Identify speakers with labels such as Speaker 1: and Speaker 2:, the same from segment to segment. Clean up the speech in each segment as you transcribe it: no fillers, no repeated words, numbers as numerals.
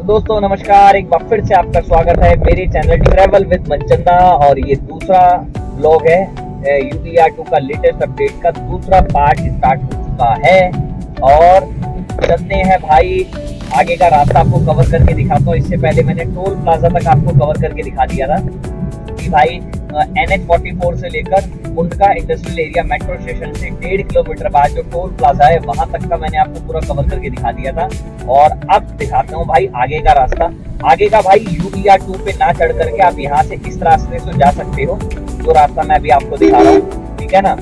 Speaker 1: दोस्तों नमस्कार, एक बार फिर से आपका स्वागत है मेरे चैनल ट्रैवल विद मनचंदा। और ये दूसरा व्लॉग है UER2 का लेटेस्ट अपडेट का दूसरा पार्ट स्टार्ट हो चुका है। और चलते हैं भाई, आगे का रास्ता आपको कवर करके दिखाता हूँ। इससे पहले मैंने टोल प्लाजा तक आपको कवर करके दिखा दिया था कि भाई NH44 से लेकर Mundka industrial area metro station से 1.5 किलोमीटर बाद जो टोल प्लाजा है वहां तक का मैंने आपको पूरा कवर करके दिखा दिया था। और अब दिखाता हूँ भाई आगे का रास्ता। आगे का भाई UER2 पे ना चढ़ करके आप यहाँ से इस रास्ते से जा सकते हो, जो रास्ता मैं अभी आपको दिखा रहा हूँ, ठीक है ना।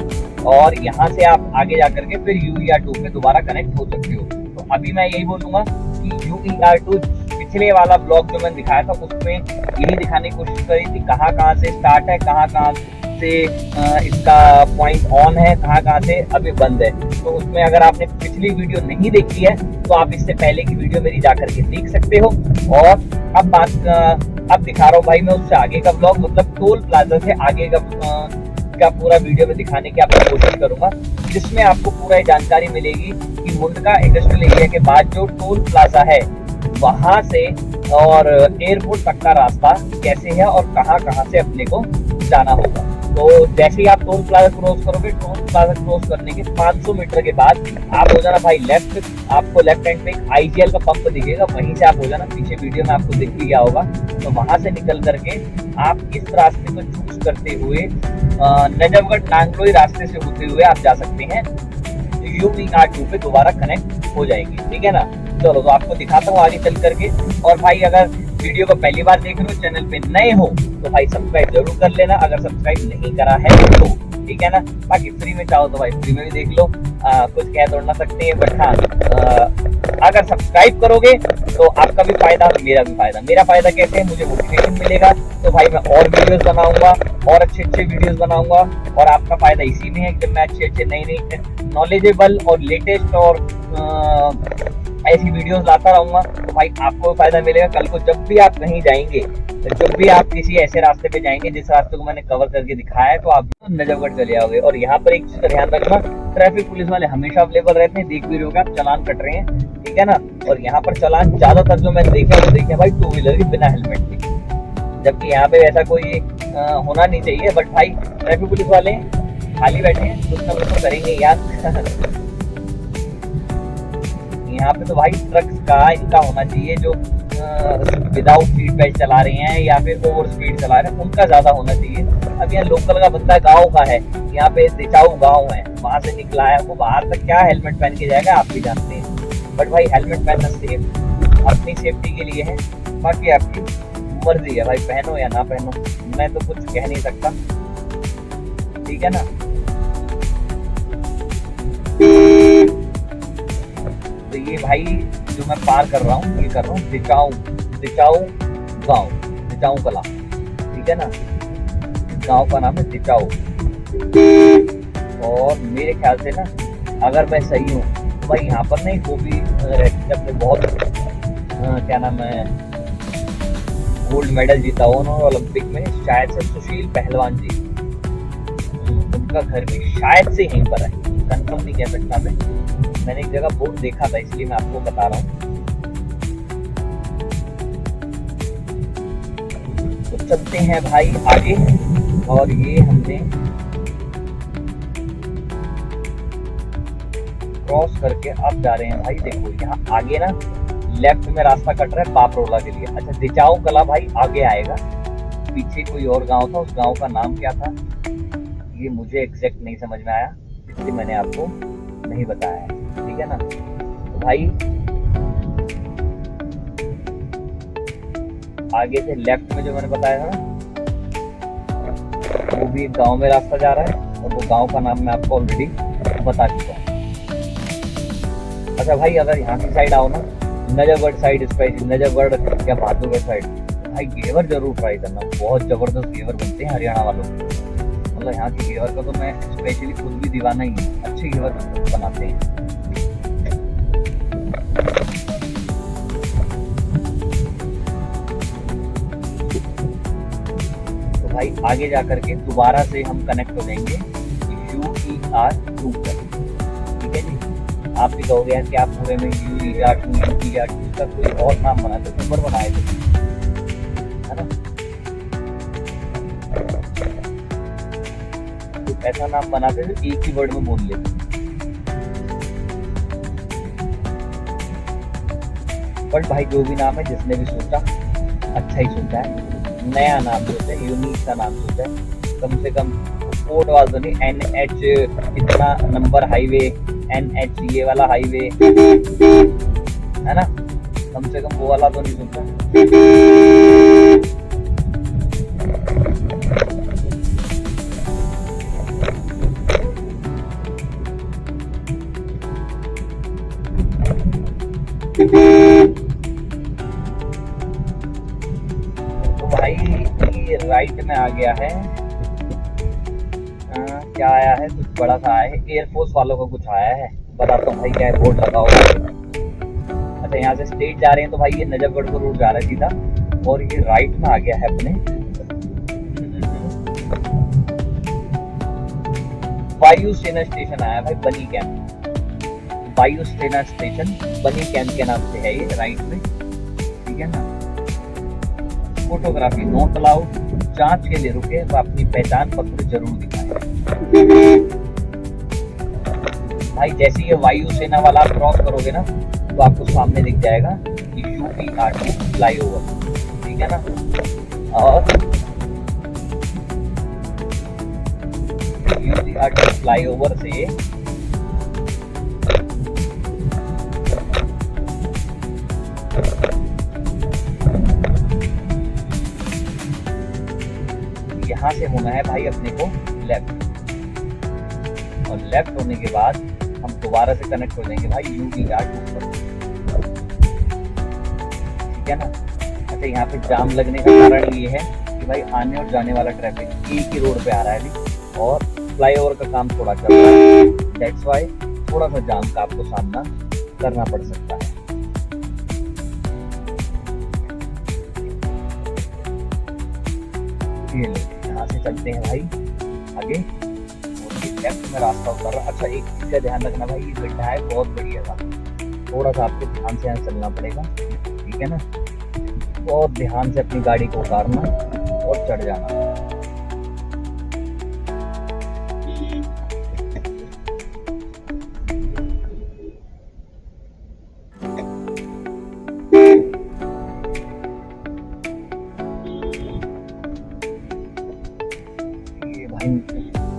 Speaker 1: और यहाँ से आप आगे जा करके फिर UER2 पे दोबारा कनेक्ट हो सकते हो। तो अभी मैं यही बोलूंगा कि UER2 पिछले वाला ब्लॉग जो मैंने दिखाया था उसमें यही दिखाने की कोशिश करी थी कहाँ से स्टार्ट है, कहाँ से इसका पॉइंट ऑन है, कहाँ से अभी बंद है। तो उसमें अगर आपने पिछली वीडियो नहीं देखी है तो आप इससे पहले की वीडियो मेरी जाकर के देख सकते हो। और अब दिखा रहा हूँ भाई मैं उससे आगे का ब्लॉग, मतलब टोल प्लाजा से आगे का पूरा वीडियो में दिखाने की आपको कोशिश करूंगा, जिसमें आपको पूरा जानकारी मिलेगी कि मुंडका इंडस्ट्रियल एरिया के बाद जो टोल प्लाजा है वहां से और एयरपोर्ट तक का रास्ता कैसे है और कहाँ से अपने को जाना होगा। तो जैसे ही आप टोल प्लाजा क्रॉस करोगे, टोल प्लाजा क्रॉस करने के 500 मीटर के बाद आप हो जाना भाई लेफ्ट। आपको लेफ्ट हैंड पे एक IGL का पंप दिखेगा, वहीं से आप हो जाना, पीछे वीडियो में आपको दिख भी गया होगा। तो वहां से निकल करके आप इस रास्ते को चूज करते हुए नजफगढ़ नांगलोई रास्ते से होते हुए आप जा सकते हैं, UER2 पे दोबारा कनेक्ट हो जाएंगे, ठीक है ना। चलो तो आपको दिखाता हूँ आगे चल करके। और भाई अगर वीडियो को पहली बार देख रहे हो, चैनल पे नए हो तो भाई सब्सक्राइब जरूर कर लेना, अगर सब्सक्राइब नहीं करा है तो, ठीक है ना। बाकी फ्री में चाहो तो भाई फ्री में भी देख लो, कुछ कह तोड़ ना सकते हैं, बट हाँ अगर सब्सक्राइब करोगे तो आपका भी फायदा मेरा भी फायदा। मेरा फायदा कैसे है, मुझे मोटिवेशन मिलेगा, तो भाई मैं और वीडियोस बनाऊंगा और अच्छे वीडियोस बनाऊंगा। और आपका फायदा इसी में है कि मैं अच्छे नई नॉलेजेबल और लेटेस्ट और ऐसी वीडियोस लाता रहूंगा। तो भाई आपको फायदा मिलेगा। कल को जब भी आप कहीं जाएंगे, जब भी आप किसी ऐसे रास्ते पे जाएंगे जिस रास्ते को मैंने कवर करके दिखाया है, तो आप नजफगढ़ चले आओगे। और यहाँ पर एक चीज का ध्यान रखना, ट्रैफिक पुलिस वाले हमेशा अवेलेबल रहते हैं, देख भी रहे हो आप चालान कट रहे हैं, ठीक है ना। और यहाँ पर चालान ज्यादातर जो मैंने देखा वो देखे भाई 2 व्हीलर के बिना हेलमेट के, जबकि यहाँ पे ऐसा कोई होना नहीं चाहिए। बट भाई ट्रैफिक पुलिस वाले खाली बैठे हैं, कुछ ना कुछ तो करेंगे यार। यहाँ पे तो भाई ट्रक्स का इनका होना चाहिए, जो विदाउट सीट बेल्ट चला रहे हैं या फिर ओवर स्पीड चला रहे हैं, उनका ज्यादा होना चाहिए। अब यहाँ लोकल का बंदा गाँव का है, यहाँ पे दिचाऊ गाँव है, वहां से निकला है, वो बाहर तक क्या हेलमेट पहन के जाएगा आप भी जानते हैं। बट भाई हेलमेट पहनना सेफ अपनी सेफ्टी के लिए है, बाकी आपकी मर्जी है भाई, पहनो या ना पहनो, मैं तो कुछ कह नहीं सकता, ठीक है ना। तो ये भाई जो मैं पार कर रहा हूँ, ये कर रहा हूँ दिचाऊ गाँव, दिचाऊ कला, ठीक है ना। गाँव का नाम है दिचाऊ। और मेरे ख्याल से ना, अगर मैं सही हूँ तो भाई यहाँ पर नहीं, वो भी अपने बहुत क्या नाम है, गोल्ड मेडल जीता हुआ उन्होंने ओलंपिक में, शायद से सुशील पहलवान जी, उनका घर भी शायद से यहीं पर है, कंफर्म नहीं कह सकता मैंने एक जगह बोर्ड देखा था, इसलिए मैं आपको बता रहा हूँ। तो चलते हैं भाई आगे। और ये हमने क्रॉस करके अब जा रहे हैं भाई, देखो यहाँ आगे ना लेफ्ट में रास्ता कट रहा है बापरोला के लिए। अच्छा दिचाऊ कला भाई आगे आएगा, पीछे कोई और गांव था, उस गांव का नाम क्या था ये मुझे एग्जैक्ट नहीं समझ में आया, इसलिए मैंने आपको नहीं बताया है, ठीक है ना। तो भाई आगे से लेफ्ट में जो मैंने बताया था ना, वो भी एक गांव में रास्ता जा रहा है, और वो गांव का नाम मैं आपको ऑलरेडी बता चुका हूँ। अच्छा भाई अगर यहाँ की साइड आओ ना, नजफगढ़ साइड, स्पेशली नजफगढ़ या बहादुरगढ़ साइड, भाई घेवर जरूर ट्राई करना, बहुत जबरदस्त घेवर बनते हैं हरियाणा वालों के। मतलब यहाँ की घेवर का तो मैं स्पेशली खुद भी दीवाना ही हूँ, अच्छे घेवर बनाते हैं। तो भाई आगे जा करके दोबारा से हम कनेक्ट हो जाएंगे UER2 पर, ठीक है जी। आप भी कहोगे यार कि आप पूरे में UER2 का कोई और नाम बनाते तो नंबर बनाए थे, है ना। तो ऐसा नाम बनाते थे एक ही वर्ड में बोल लेते। बट भाई जो भी नाम है, जिसने भी सोचा अच्छा ही सोचा है, नया नाम सोचा है, यूनिक सा नाम सोचा है। कम से कम कोड वाला नहीं, NH इतना नंबर हाईवे, NH ये वाला हाईवे, है ना, कम से कम वो वाला तो नहीं सोचा। तो भाई ये राइट में आ गया है, क्या आया है, कुछ बड़ा सा आया है, एयरफोर्स वालों का कुछ आया है, बताता हूँ भाई क्या है, बोर्ड लगा होगा। अच्छा यहाँ से स्ट्रेट जा रहे हैं तो भाई ये नजफगढ़ को रोड जा रहा है सीधा, और ये राइट में आ गया है अपने वायु सेना स्टेशन आया भाई, बनी कैंप, वायु सेना स्टेशन बनी कैंप के नाम से है ये राइट में, ठीक है ना। फोटोग्राफी नोट अलाउड, जांच के लिए रुके तो अपनी पहचान पत्र जरूर दिखाएं। भाई जैसे ये वायु सेना वाला आप क्रॉस करोगे ना तो आपको सामने दिख जाएगा कि UER2 फ्लाईओवर, ठीक है ना। और UER2 फ्लाईओवर से यहाँ से होना है भाई अपने को लेफ्ट, और लेफ्ट होने के बाद हम दोबारा से कनेक्ट हो जाएंगे भाई UER2 पर, ठीक है ना। अच्छा यहाँ पे जाम लगने का कारण ये है कि भाई आने और जाने वाला ट्रैफिक एक ही रोड पे आ रहा है अभी, और फ्लाईओवर का काम थोड़ा चल रहा है, दैट्स वाई थोड़ा सा जाम का आपको सामना करना पड़ सकता है। ये लो यहाँ से चलते हैं भाई आगे, और ये लेफ्ट में रास्ता उतर रहा। अच्छा एक चीज का ध्यान रखना भाई, ये गड्ढा है बहुत बढ़िया था, थोड़ा सा आपको ध्यान से यहाँ चलना पड़ेगा, ठीक है ना। बहुत ध्यान से अपनी गाड़ी को उतारना और चढ़ जाना।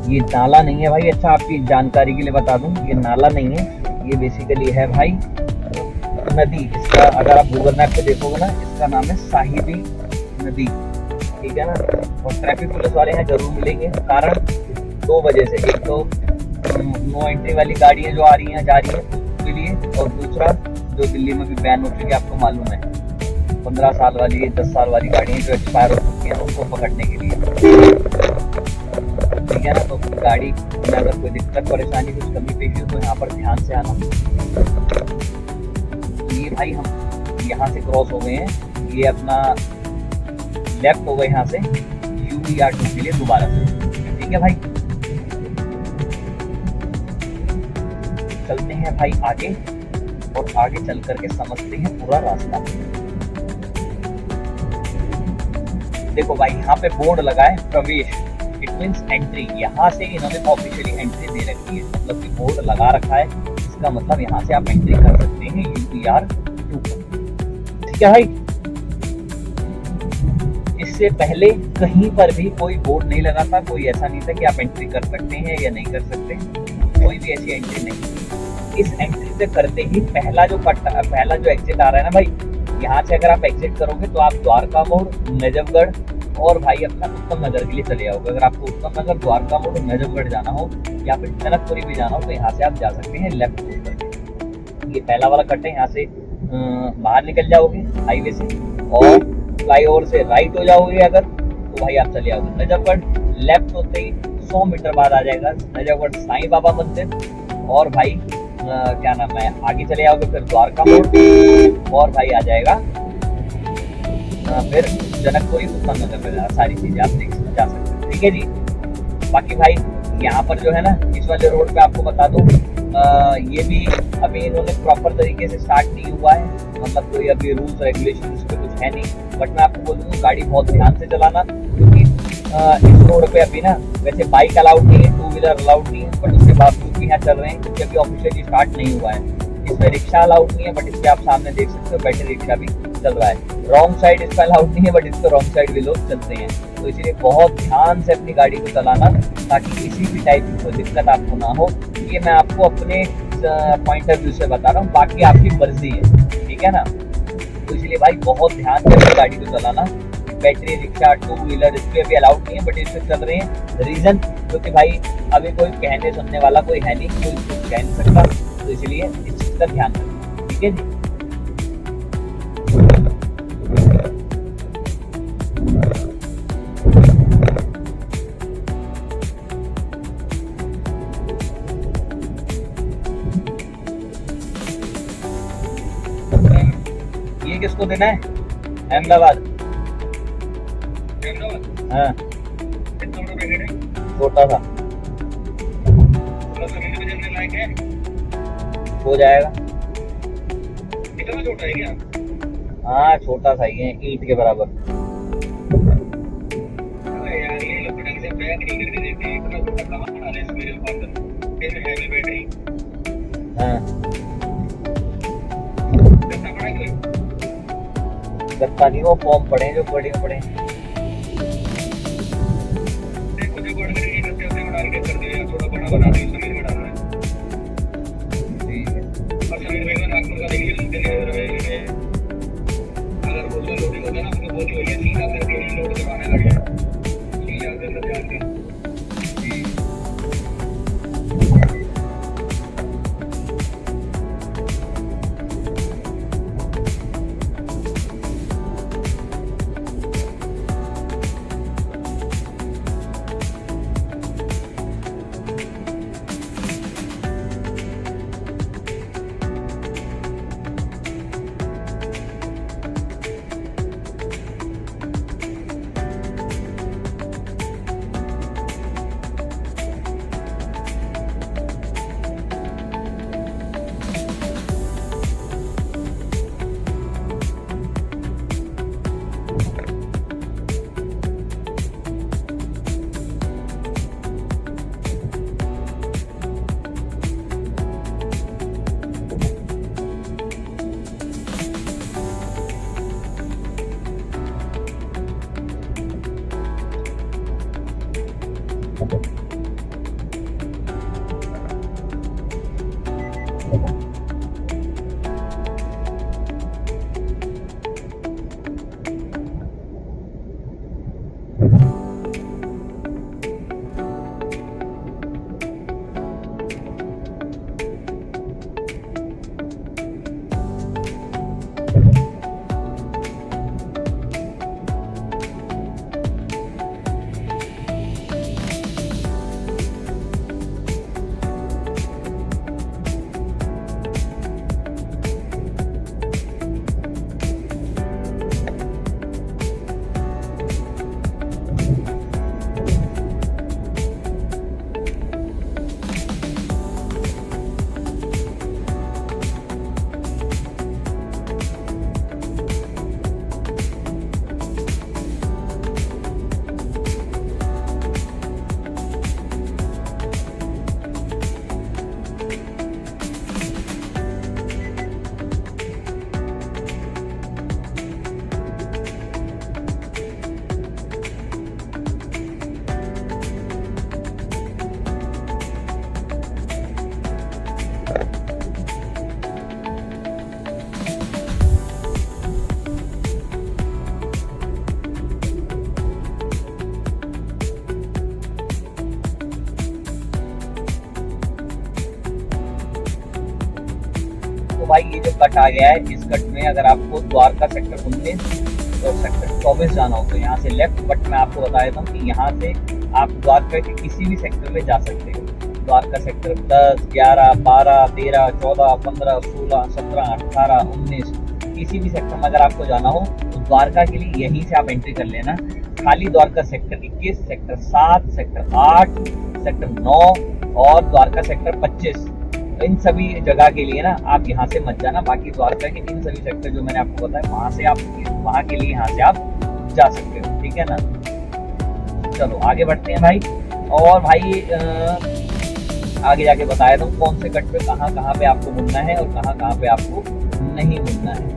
Speaker 1: ये नाला नहीं है भाई, अच्छा आपकी जानकारी के लिए बता दूं, ये नाला नहीं है, ये बेसिकली है भाई नदी। इसका अगर आप गूगल मैप पे देखोगे ना, इसका नाम है साहिबी नदी, ठीक है ना। और ट्रैफिक पुलिस वाले यहाँ जरूर मिलेंगे, कारण दो वजह से, एक तो नो एंट्री वाली गाड़ियाँ जो आ रही हैं जा रही है उसके लिए, और दूसरा जो दिल्ली में भी बैन हो चुकी है आपको मालूम है, 15 साल वाली 10 साल वाली गाड़ियाँ जो एक्सपायर हो चुकी हैं उनको पकड़ने के लिए, ठीक है ना। तो गाड़ी में अगर कोई दिक्कत परेशानी कुछ कमी पेशी हो तो यहाँ पर ध्यान से आना। ये भाई हम यहाँ से क्रॉस हो गए हैं, ये अपना लेफ्ट हो गए यहाँ से UER2 के लिए दोबारा से, ठीक है भाई। चलते हैं भाई आगे, और आगे चल करके समझते हैं पूरा रास्ता। देखो भाई यहाँ पे बोर्ड लगा है प्रवेश, इट मीन्स एंट्री, यहाँ से इन्होंने ऑफिशियली एंट्री दे रखी है, मतलब कि बोर्ड लगा रखा है, इसका मतलब यहाँ से आप एंट्री कर सकते हैं UER2, ठीक है भाई। इससे पहले कहीं पर भी कोई बोर्ड नहीं लगा था, कोई ऐसा नहीं था कि आप एंट्री कर सकते हैं या नहीं कर सकते, कोई भी ऐसी एंट्री नहीं। इस एंट्री से करते ही पहला जो एग्जिट आ रहा है ना भाई, यहाँ से अगर आप एग्जिट करोगे तो आप द्वारका मोड़, नजफगढ़ और भाई अपना उत्तम नगर के लिए चले जाओगे। अगर आपको उत्तम नगर, द्वारका मोड़, नजफगढ़ जाना हो या फिर जनकपुरी भी जाना हो तो यहाँ से आप जा सकते हैं लेफ्ट होकर। ये पहला वाला कट है, यहाँ से बाहर निकल जाओगे हाईवे से, और फ्लाईओवर से राइट हो जाओगे अगर तो भाई आप चले जाओगे नजफगढ़। लेफ्ट होते ही 100 मीटर बाद आ जाएगा नजफगढ़ साईं बाबा मंदिर, और भाई क्या नाम है, आगे चले जाओगे फिर द्वारका मोड़, और भाई आ जाएगा फिर जनकपुरी, उत्तम नगर में सारी चीजें आप देख जा सकते हैं, ठीक है जी। बाकी भाई यहाँ पर जो है ना, इस वाले रोड पे आपको बता दूं ये भी अभी इन्होंने प्रॉपर तरीके से स्टार्ट नहीं हुआ है, मतलब कोई अभी रूल्स रेगुलेशन इस पर कुछ है नहीं। बट मैं आपको बोलूँगा गाड़ी बहुत ध्यान से चलाना, क्योंकि इस रोड पे अभी ना वैसे बाइक अलाउड नहीं है, टू व्हीलर अलाउड नहीं है, बट उसके बावजूद भी यहाँ चल रहे हैं क्योंकि अभी ऑफिशियली स्टार्ट नहीं हुआ है। इसमें रिक्शा अलाउड नहीं है, बट इसके आप सामने देख सकते हो बैटरी रिक्शा भी चल रहा है। रॉन्ग साइड इसका अलाउड नहीं है, बट इसको रॉन्ग साइड भी लोग चलते हैं। तो इसलिए बहुत ध्यान से अपनी गाड़ी को चलाना, ताकि किसी भी टाइप की कोई दिक्कत आपको ना हो। ये मैं आपको अपने पॉइंट ऑफ व्यू से बता रहा हूँ, बाकी आपकी मर्जी है, ठीक है ना। तो इसलिए भाई बहुत ध्यान से अपनी गाड़ी को चलाना। बैटरी रिक्शा, टू व्हीलर इस पर अभी अलाउड नहीं है, बट इस पर चल रहे हैं। रीजन क्योंकि भाई अभी कोई कहने सुनने वाला कोई है नहीं, कोई कुछ कह नहीं सकता, तो इसलिए इस चीज़ का ध्यान रखना, ठीक है जी। ये किसको देना है? अहमदाबाद। हाँ, छोटा सा हो जाएगा।
Speaker 2: इतना छोटा है क्या?
Speaker 1: हाँ छोटा सा ही है, ईंट के बराबर।
Speaker 2: अरे यार ये लोग ढंग से पैक नहीं करके देते, इतना छोटा कहाँ बना रहे हैं मेरे पास? कैसे हैवी बैटरी?
Speaker 1: हाँ
Speaker 2: कितना बड़ा है?
Speaker 1: गत्ता नहीं, वो फॉर्म पड़े जो बड़े पड़े।
Speaker 2: देखो जो बड़ा करके करते होते हैं, बड़ा करके कर दिया, थोड़ा बड़ा बना दिया, समीर में डालना है।
Speaker 1: ठीक है,
Speaker 2: और समीर में का नागपुर का देखिए लोग अगर वो लोडिंग होता है ना, उसको बोली भैया सीधा करके ही लोड करवाने लगे, सीधा करके ध्यान दें।
Speaker 1: तो भाई ये जो कट आ गया है, इस कट में अगर आपको द्वारका सेक्टर 19 और सेक्टर 24 जाना हो तो यहाँ से लेफ्ट, बट मैं आपको बता देता हूँ कि यहाँ से आप द्वारका के किसी भी सेक्टर में जा सकते हो। द्वारका सेक्टर 10, 11, 12, 13, 14, 15, 16, 17, 18, 19 किसी भी सेक्टर में अगर आपको जाना हो तो द्वारका के लिए यहीं से आप एंट्री कर लेना। खाली Dwarka sector 21, sector 7, sector 8, sector 9 और द्वारका सेक्टर 25 इन सभी जगह के लिए ना आप यहाँ से मत जाना। बाकी द्वारका के इन सभी सेक्टर जो मैंने आपको बताया वहां से आप वहां के लिए यहाँ से आप जा सकते हो, ठीक है ना। चलो आगे बढ़ते हैं भाई। और भाई आगे जाके बताया था कौन से कट पे कहाँ पे आपको मुड़ना है और कहाँ पे आपको नहीं मुड़ना है।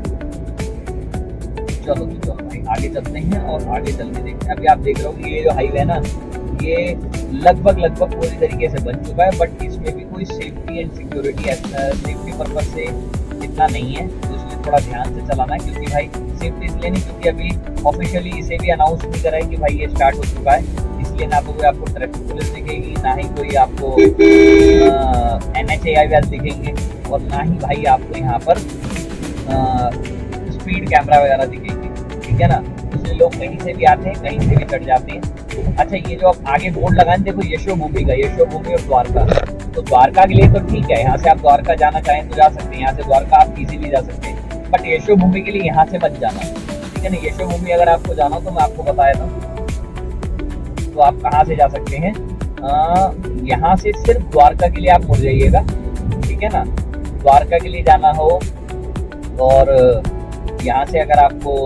Speaker 1: चलो भाई आगे चलते हैं और आगे चलते देखते हैं। अभी आप देख रहे हो कि ये जो हाईवे है ना, ये लगभग पूरी तरीके से बन चुका है, बट इसमें भी कोई safety and security safety purpose से इतना नहीं है, तो इसलिए थोड़ा ध्यान से चलाना है। क्योंकि भाई सेफ्टी इसलिए नहीं क्योंकि अभी ऑफिशियली इसे भी अनाउंस नहीं करा है कि भाई ये स्टार्ट हो चुका है, इसलिए ना तो कोई आपको ट्रैफिक पुलिस दिखेगी, ना ही कोई आपको NHAI दिखेंगे, और ना ही भाई आपको यहाँ पर स्पीड कैमरा वगैरह दिखेंगे, ठीक है ना। इसलिए लोग कहीं से भी आते हैं, कहीं से भी चढ़ जाते हैं। अच्छा, ये जो आप आगे बोर्ड लगाएं देखो यशोभूमि का, यशोभूमि और द्वारका, तो द्वारका के लिए तो ठीक है, यहाँ से आप द्वारका जाना चाहें तो जा सकते हैं, यहाँ से द्वारका आप इजीली जा सकते हैं, बट यशोभूमि के लिए यहाँ से मत जाना, ठीक है ना। यशोभूमि अगर आपको जाना हो तो मैं आपको बताया था, तो आप कहाँ से जा सकते हैं, यहाँ से सिर्फ द्वारका के लिए आप मुड़ जाइएगा, ठीक है ना। द्वारका के लिए जाना हो और यहाँ से अगर आपको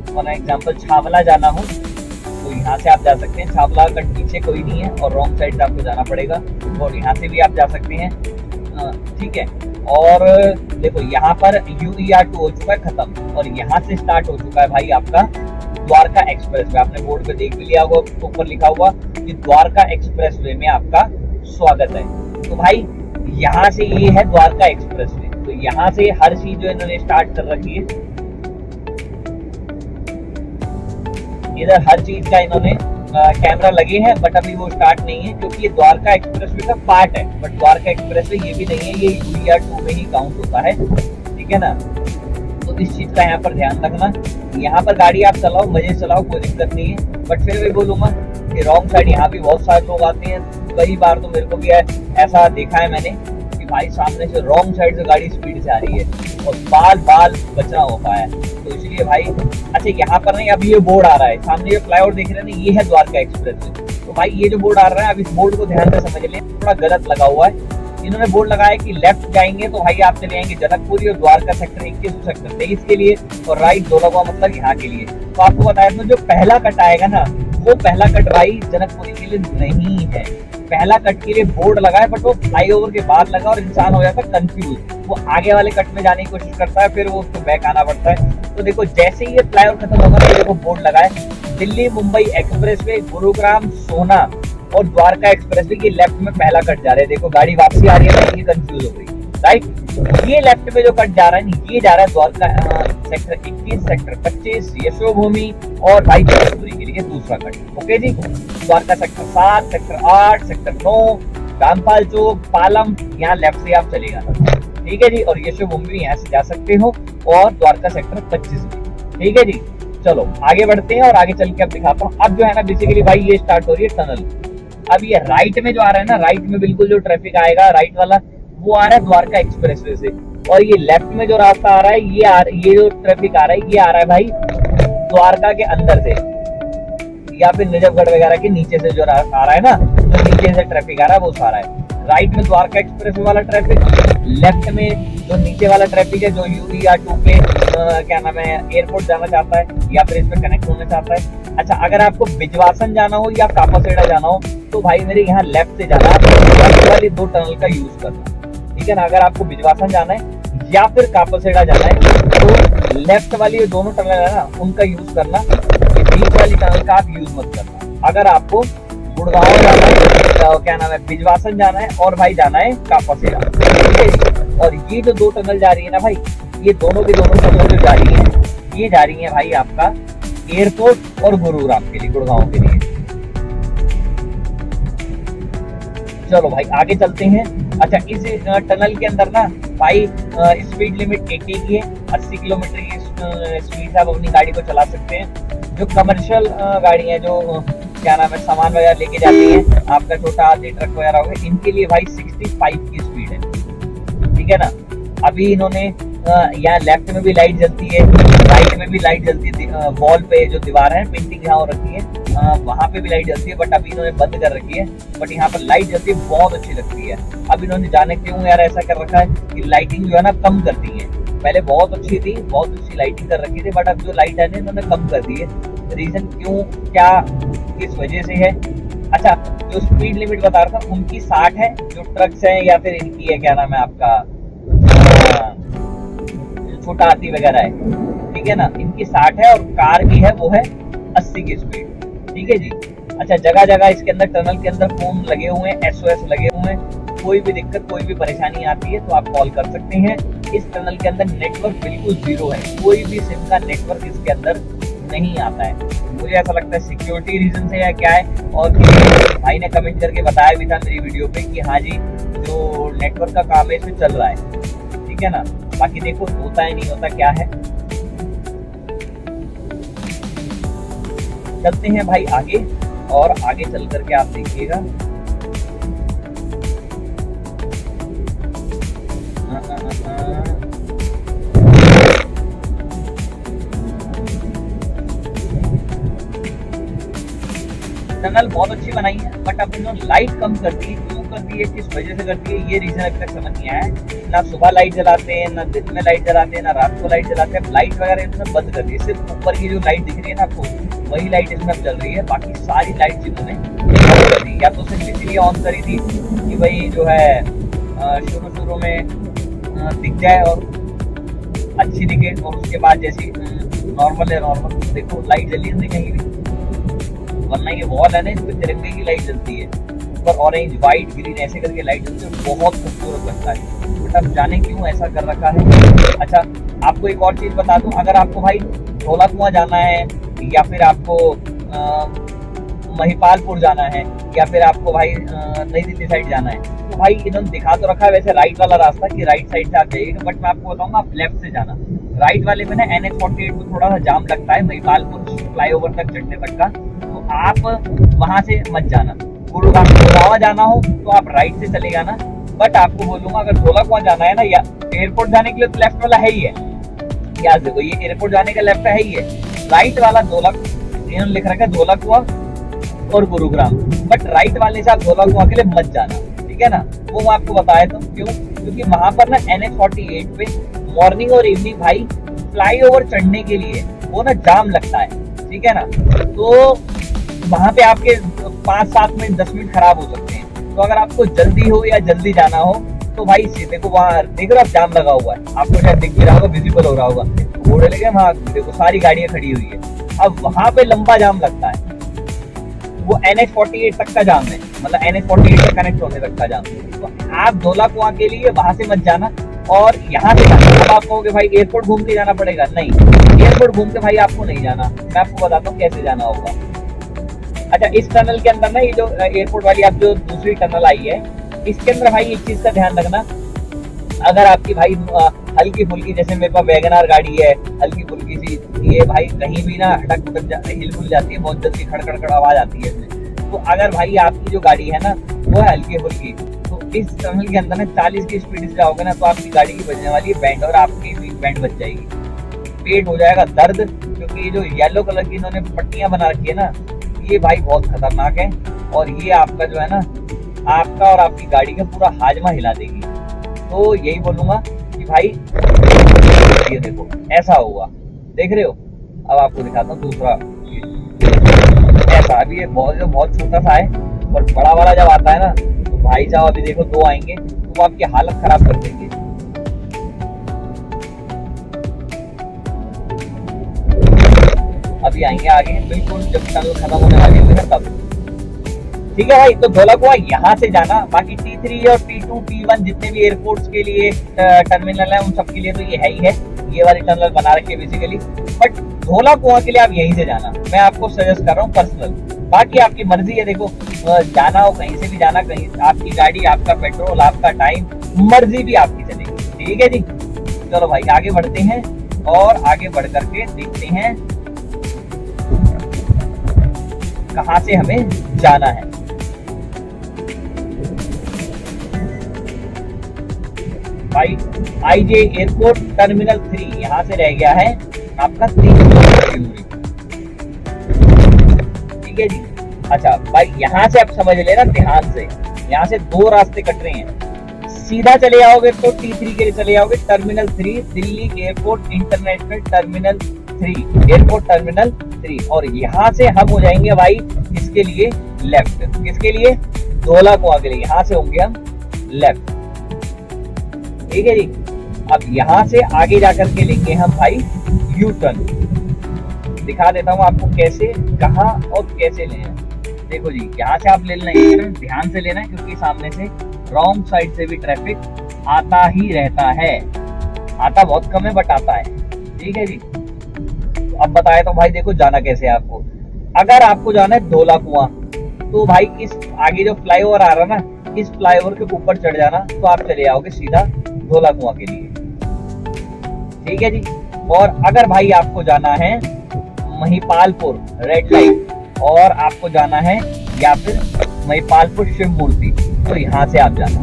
Speaker 1: फॉर एग्जाम्पल छावला जाना हो तो यहाँ से आप जा सकते हैं। छावला का पीछे कोई नहीं है और रॉन्ग साइड से आपको जाना पड़ेगा, और यहाँ से भी आप जा सकते हैं, ठीक है। और देखो यहाँ पर UER2 हो चुका है खत्म, और यहाँ से स्टार्ट हो चुका है भाई आपका द्वारका एक्सप्रेस वे। आपने बोर्ड पे देख भी लिया होगा, ऊपर लिखा हुआ कि द्वारका एक्सप्रेस वे में आपका स्वागत है। तो भाई यहाँ से ये है द्वारका एक्सप्रेस वे, तो यहाँ से हर चीज जो इन्होंने स्टार्ट कर रखी है, इधर हर चीज का इन्होंने कैमरा लगे हैं, बट अभी वो स्टार्ट नहीं है क्योंकि ये द्वारका एक्सप्रेसवे का पार्ट है, बट द्वारका एक्सप्रेसवे ये भी नहीं है, ये UER2 में ही काउंट होता है, ठीक है ना। तो इस चीज का यहाँ पर ध्यान रखना। यहाँ पर गाड़ी आप चलाओ, मजे चलाओ, कोई दिक्कत नहीं है, बट फिर भी बोलूंगा कि रॉन्ग साइड यहाँ भी बहुत सारे लोग आते हैं। कई बार तो मेरे को भी ऐसा देखा है मैंने कि भाई सामने से रॉन्ग साइड से गाड़ी स्पीड से आ रही है और बाल बचना हो पाया, तो इसलिए भाई अच्छा यहाँ पर नहीं, अभी ये बोर्ड आ रहा है सामने, ये फ्लाईओवर देख रहे हैं ना, ये है द्वारका एक्सप्रेस। तो भाई ये जो बोर्ड आ रहा है, अब इस बोर्ड को ध्यान से समझ लें, थोड़ा गलत लगा हुआ है। इन्होंने बोर्ड लगाया कि लेफ्ट जाएंगे तो भाई आप चले जाएंगे जनकपुरी और द्वारका सेक्टर 21 सेक्टर 23 के लिए, और राइट दोनों का मतलब यहाँ के लिए। तो आपको बताया था जो पहला कट आएगा ना, वो पहला कट भाई जनकपुरी के लिए नहीं है। पहला कट के लिए बोर्ड लगा है, बट वो फ्लाईओवर के बाद लगा और इंसान हो जाता है कंफ्यूज, वो आगे वाले कट में जाने की कोशिश करता है, फिर वो उसको बैक आना पड़ता है। तो देखो जैसे ही ये फ्लाईओवर खत्म होगा ना, देखो बोर्ड लगा है दिल्ली मुंबई एक्सप्रेसवे, गुरुग्राम सोना और द्वारका एक्सप्रेसवे के लेफ्ट में पहला कट जा रहा है। देखो गाड़ी वापसी आ रही है ना, ये कंफ्यूज हो गई, राइट। ये लेफ्ट में जो कट जा रहा है, ये जा रहा है द्वारका सेक्टर 21 सेक्टर 25 यशोभूमि और भाई जनकपुरी के लिए दूसरा cut, okay ji. Dwarka sector 7 sector 8 sector 9 Rampal chowk Palam, यहाँ लेफ्ट से आप चलेगा, ठीक है जी। और यशोभूमि यहाँ से जा सकते हो, और द्वारका सेक्टर 25 में, ठीक है जी। चलो आगे बढ़ते हैं और आगे चल के अब दिखाता हूँ। अब जो है ना बेसिकली भाई ये स्टार्ट हो रही है टनल। अब ये राइट में जो आ रहा है ना, राइट में बिल्कुल जो ट्रैफिक आएगा राइट वाला, वो आ रहा है द्वारका एक्सप्रेसवे से, और ये लेफ्ट में जो रास्ता आ रहा है, ये जो ट्रैफिक आ रहा है, ये आ रहा है भाई द्वारका के अंदर से, या फिर नजफगढ़ वगैरह के नीचे से जो रास्ता आ रहा है ना, जो नीचे से ट्रैफिक आ रहा है वो आ रहा है। राइट में द्वारका एक्सप्रेस वाला ट्रैफिक, लेफ्ट में जो नीचे वाला ट्रैफिक है, जो UER2 पे क्या नाम है एयरपोर्ट जाना चाहता है या फिर इसमें कनेक्ट होना चाहता है। अच्छा, अगर आपको बिजवासन जाना हो या कापासेड़ा जाना हो तो भाई मेरे यहाँ लेफ्ट से जाना, लेफ्ट वाली दो टनल का यूज करना, ठीक है ना। अगर आपको बिजवासन जाना है या फिर कापासेड़ा जाना है तो लेफ्ट वाली जो दोनों टनल है ना, उनका यूज करना, ये बीच वाली टनल का आप यूज मत करना। अगर आपको गुड़गांव जाना है, तो क्या नाम है बिजवासन जाना है, और भाई जाना है कापासेड़ा, ठीक है जी। और ये जो दो टनल जा रही है ना भाई, ये दोनों की दोनों टनल जो जा रही है, ये जा रही है भाई आपका एयरपोर्ट और गुरुग्राम के लिए, गुड़गांव के लिए। चलो भाई आगे चलते हैं। अच्छा, इस टनल के अंदर ना भाई स्पीड लिमिट 80 की है, 80 किलोमीटर की स्पीड से आप अपनी गाड़ी को चला सकते हैं। जो कमर्शियल गाड़ी है, जो क्या नाम है सामान वगैरह लेके जाती है, आपका छोटा हाथी ट्रक वगैरह हो गया, इनके लिए भाई 65 की स्पीड है, ठीक है ना। अभी इन्होंने यहाँ लेफ्ट में भी लाइट जलती है, राइट में भी लाइट जलती है, वॉल पे जो दीवार है पेंटिंग यहाँ हो रखी है, वहाँ पे भी लाइट जलती है, बट अभी इन्होंने बंद कर रखी है। बट यहाँ पर लाइट जलती है, बहुत अच्छी लगती है। अब इन्होंने जाने क्यों यार ऐसा कर रखा है कि लाइटिंग जो है ना कम कर दी है। पहले बहुत अच्छी थी, बहुत अच्छी लाइटिंग कर रखी थी, बट अब जो लाइट है ना इन्होंने कम कर दी है। रीजन क्यों, क्या, किस वजह से है? अच्छा, जो स्पीड लिमिट बता रहा था उनकी 60 है, जो ट्रक्स है या फिर इनकी है, क्या नाम है आपका, छोटा हाथी वगैरह है, ठीक है ना, इनकी 60 है। और कार की है वो है 80 की स्पीड, ठीक है जी। अच्छा, जगह जगह इसके अंदर, टनल के अंदर फोन लगे हुए हैं, SOS लगे हुए हैं। कोई भी दिक्कत, कोई भी परेशानी आती है तो आप कॉल कर सकते हैं। इस टनल के अंदर नेटवर्क बिल्कुल जीरो है, कोई भी सिम का नेटवर्क इसके अंदर नहीं आता है। मुझे ऐसा लगता है सिक्योरिटी रीजन से या क्या है। और भाई ने कमेंट करके बताया भी था मेरी वीडियो पे कि हाँ जी, जो नेटवर्क का काम है इसमें चल रहा है, ठीक है ना। बाकी देखो होता है नहीं होता क्या है। चलते हैं भाई आगे, और आगे चल करके आप देखिएगा। टनल बहुत अच्छी बनाई है, बट अब इन्होंने लाइट कम कर दी। क्यों कर दी है, किस वजह से कर दी है, ये रीजन अभी तक समझ नहीं आया है। ना सुबह लाइट जलाते हैं, ना दिन में लाइट जलाते हैं, ना रात को लाइट जलाते हैं। लाइट वगैरह इन्होंने बंद कर दी। सिर्फ ऊपर की जो लाइट दिख रही है ना आपको, वही लाइट इसमें अब चल रही है। बाकी सारी लाइट इन्होंने बंद कर दी। या तो सिर्फ इसलिए ऑन करी थी कि भाई जो है शुरू में दिख जाए और अच्छी दिखे, और उसके बाद जैसी नॉर्मल है नॉर्मल। देखो लाइट जली नहीं कहीं भी, वरना ये वॉल है ना, इस पर तिरंगे की लाइट जलती है। ऊपर ऑरेंज, व्हाइट, ग्रीन ऐसे करके लाइट जलती है, बहुत खूबसूरत लगता है। बट अब जाने क्यों ऐसा कर रखा है। अच्छा, आपको एक और चीज बता दूं, अगर आपको भाई धौला कुआं जाना है, या फिर आपको महिपालपुर जाना है, या फिर आपको भाई नई दिल्ली साइड जाना है, तो भाई इन्होंने दिखा तो रखा है वैसे राइट वाला रास्ता कि राइट साइड से आप जाइएगा। बट मैं आपको बताऊंगा आप लेफ्ट से जाना। राइट वाले में ना NH-48 में थोड़ा सा जाम लगता है, महिपालपुर फ्लाईओवर तक चढ़ने तक का। आप वहां से मत जाना। गुड़गांव जाना हो तो आप राइट से चलेगा ना। बट आपको बोलूंगा अगर धौला कुआं जाना है ना, या एयरपोर्ट जाने के लिए तो लेफ्ट वाला है ही है, याद रखो ये एयरपोर्ट जाने का लेफ्ट है ही है। राइट वाला इन्होंने लिख रखा है धौला कुआं और गुरुग्राम। बट राइट वाले से आप धौला कुआं के लिए मत जाना, ठीक है ना। वो मैं आपको बताया था क्यों, क्योंकि वहां पर ना NH-48 पे मॉर्निंग और इवनिंग भाई फ्लाईओवर चढ़ने के लिए वो ना जाम लगता है, ठीक है ना। तो वहां पे आपके 5-7 मिनट 10 मिनट खराब हो सकते हैं। तो अगर आपको जल्दी हो या जल्दी जाना हो तो भाई देखो वहाँ देख रहे हो आप, जाम लगा हुआ है, आपको शायद दिख भी रहा होगा, विजिबल हो रहा होगा। घोड़े लगे वहाँ, देखो सारी गाड़ियां खड़ी हुई है। अब वहां पे लंबा जाम लगता है, वो NH-48 तक का जाम है, मतलब NH-48 से कनेक्ट होने तक का जाम। तो आप धौला कुआं के लिए वहां से मत जाना और यहाँ से जाना। अब आप कहोगे भाई एयरपोर्ट घूम के जाना पड़ेगा, नहीं, एयरपोर्ट घूम के भाई आपको नहीं जाना। मैं आपको बताता हूँ कैसे जाना होगा। अच्छा, इस टनल के अंदर ना ये जो एयरपोर्ट वाली आप जो दूसरी टनल आई है, इसके अंदर भाई एक चीज का ध्यान रखना, अगर आपकी भाई हल्की फुल्की, जैसे मेरे पास वैगनार गाड़ी है हल्की फुल्की सी, ये भाई कहीं भी ना हटक फुटक हिल जाती है, बहुत जल्दी खड़खड़ आवाज आती है इसमें। तो अगर भाई आपकी जो गाड़ी है ना वो है हल्की फुल्की, तो इस टनल के अंदर ना 40 की स्पीड से जाओगे ना तो आपकी गाड़ी की बजने वाली है बैंड, और आपकी भी बैंड बच जाएगी। पेट हो जाएगा दर्द, क्योंकि ये जो येलो कलर की इन्होंने पट्टियां बना रखी है ना, ये भाई बहुत खतरनाक है। और ये आपका जो है ना, आपका और आपकी गाड़ी का पूरा हाजमा हिला देगी। तो यही बोलूंगा कि भाई ये देखो ऐसा हुआ, देख रहे हो। अब आपको दिखाता हूँ दूसरा, ऐसा अभी ये बहुत छोटा सा है, और बड़ा वाला जब आता है ना तो भाई साहब अभी देखो 2 आएंगे तो वो आपकी हालत खराब कर देंगे। अभी आएंगे आगे, बिल्कुल जब टनल खत्म होने वाली होगी ना तब, ठीक है भाई। तो धौला कुआं यहाँ से जाना, बाकी T3 और T2 T1 जितने भी एयरपोर्ट्स के लिए टर्मिनल है उन सब के लिए तो ये है ही है, ये वाली टनल बना रखी है बेसिकली। बट धौला कुआं के लिए आप यहीं से जाना, मैं आपको सजेस्ट कर रहा हूँ पर्सनल। बाकी आपकी मर्जी है, देखो जाना हो कहीं से भी जाना, कहीं आपकी गाड़ी, आपका पेट्रोल, आपका टाइम, मर्जी भी आपकी चलेगी, ठीक है जी। चलो भाई आगे बढ़ते हैं, और आगे बढ़ करके देखते हैं कहाँ से हमें जाना है। भाई IJ एयरपोर्ट टर्मिनल 3 यहाँ से रह गया है आपका 3 किलोमीटर की दूरी, ठीक है जी। अच्छा भाई यहाँ से आप समझ लेना ध्यान से, यहाँ से दो रास्ते कट रहे हैं। सीधा चले जाओगे तो T3 के लिए चले जाओगे, terminal 3 Delhi airport international terminal 3, airport terminal 3। और यहाँ से हम हो जाएंगे भाई इसके लिए लेफ्ट, किसके लिए, धोला कुआं के लिए, यहाँ से होंगे हम लेफ्ट, ठीक है जी। अब यहाँ से आगे जाकर के लेंगे हम भाई यू टर्न। दिखा देता हूँ आपको कैसे, कहाँ और कैसे लेना। देखो जी, यहाँ से आप ले लेना यू टर्न, ध्यान से लेना है क्योंकि सामने से रॉन्ग साइड से भी ट्रैफिक आता ही रहता है, आता बहुत कम है बट आता है, ठीक है जी। अब बताया तो भाई देखो जाना कैसे है आपको। अगर आपको जाना है धोला कुआं तो भाई इस आगे जो फ्लाईओवर आ रहा है ना, इस फ्लाईओवर के ऊपर चढ़ जाना तो आप चले जाओगे सीधा धोला कुआं के लिए, ठीक है जी। और अगर भाई आपको जाना है महिपालपुर रेड लाइट और आपको जाना है या फिर महिपालपुर शिव मूर्ति तो यहाँ से आप जाना,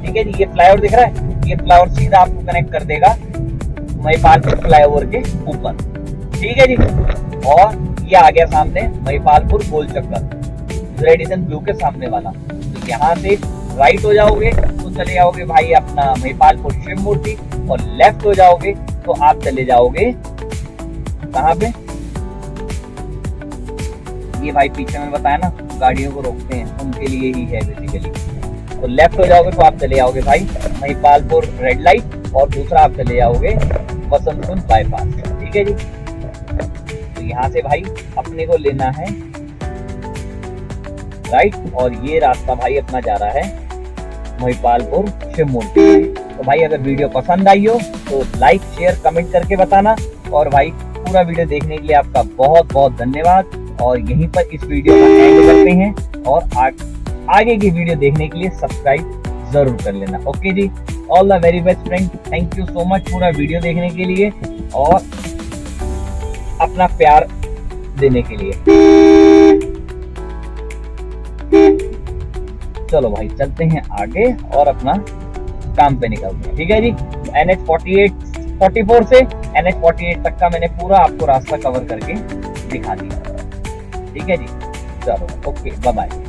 Speaker 1: ठीक है जी। ये फ्लाईओवर दिख रहा है, ये फ्लाईओवर सीधा आपको कनेक्ट कर देगा महिपालपुर फ्लाईओवर के ऊपर, ठीक है जी। और ये आ गया सामने महिपालपुर गोल चक्कर रेडिसन ब्लू के सामने वाला। तो यहाँ से राइट हो जाओगे तो चले जाओगे भाई अपना महिपालपुर शिव मूर्ति, और लेफ्ट हो जाओगे तो आप चले जाओगे कहाँ पे, ये भाई पीछे मैंने बताया ना गाड़ियों को रोकते हैं उनके लिए ही है बेसिकली। तो लेफ्ट हो जाओगे तो आप चले जाओगे भाई महिपालपुर रेड लाइट, और दूसरा आप चले जाओगे वसंत कुंज बाईपास, ठीक है जी। तो यहाँ से भाई अपने को लेना है राइट, और ये रास्ता भाई अपना जा रहा है महिपालपुर शिव मूर्ति। तो भाई अगर वीडियो पसंद आई हो तो लाइक शेयर कमेंट करके बताना, और भाई पूरा वीडियो देखने के लिए आपका बहुत बहुत धन्यवाद। और यहीं पर इस वीडियो का एंड करते हैं, और आगे की वीडियो देखने के लिए सब्सक्राइब जरूर कर लेना। ओके जी, all the very best friend, thank you so much पूरा वीडियो देखने के लिए और अपना प्यार देने के लिए। चलो भाई चलते हैं आगे और अपना काम पे निकलते हैं, ठीक है जी। NH44 से NH48 तक का मैंने पूरा आपको रास्ता कवर करके दिखा दिया, ठीक है जी। चलो ओके, बाय बाय।